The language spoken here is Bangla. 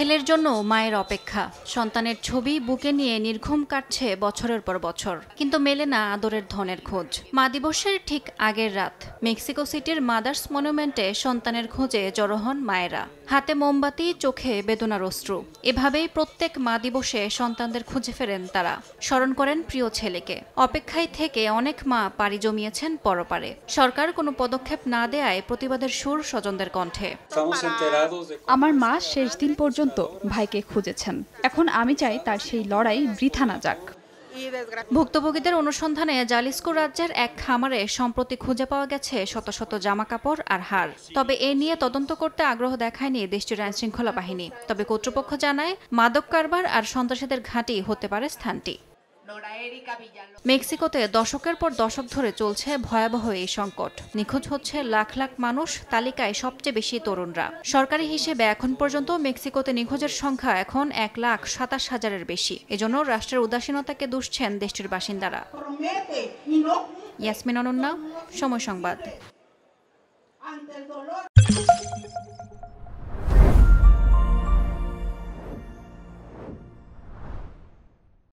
ছেলের জন্য মায়ের অপেক্ষা, সন্তানের ছবি বুকে নিয়ে নির্ঘুম কাটছে বছরের পর বছর, কিন্তু মেলে না আদরের ধনের খোঁজ। মা দিবসের ঠিক আগের রাত মেক্সিকো সিটির মাদার্স মনুমেন্টে সন্তানের খোঁজে জড়ো হন মায়েরা। হাতে মোমবাতি, চোখে বেদনার অশ্রু। এভাবেই প্রত্যেক মা দিবসে সন্তানদের খুঁজে ফেরেন তারা, স্মরণ করেন প্রিয় ছেলেকে। অপেক্ষায় থেকে অনেক মা পাড়ি জমিয়েছেন পরপারে। সরকার কোনো পদক্ষেপ না দেয়ায় প্রতিবাদের সুর স্বজনদের কণ্ঠে। আমার মা শেষ দিন পর্যন্ত ভাইকে খুঁজেছেন। এখন আমি চাই তার সেই লড়াই বৃথা না যাক। ভুক্তভোগীদের অনুসন্ধানে জালিস্কো রাজ্যের এক খামারে সম্প্রতি খুঁজে পাওয়া গেছে শত শত জামাকাপড় আর হার। তবে এ নিয়ে তদন্ত করতে আগ্রহ দেখায়নি দেশটির আইনশৃঙ্খলা বাহিনী। তবে কর্তৃপক্ষ জানায়, মাদক কারবার আর সন্ত্রাসীদের ঘাঁটি হতে পারে স্থানটি। মেক্সিকোতে দশকের পর দশক ধরে চলছে ভয়াবহ এই সংকট। নিখোঁজ হচ্ছে লাখ লাখ মানুষ, তালিকায় সবচেয়ে বেশি তরুণরা। সরকারি হিসেবে এখন পর্যন্ত মেক্সিকোতে নিখোঁজের সংখ্যা এখন 1,27,000-এর বেশি। এজন্য রাষ্ট্রের উদাসীনতাকে দুষছেন দেশটির বাসিন্দারা। ইয়াসমিন অনন্যা, সময় সংবাদ।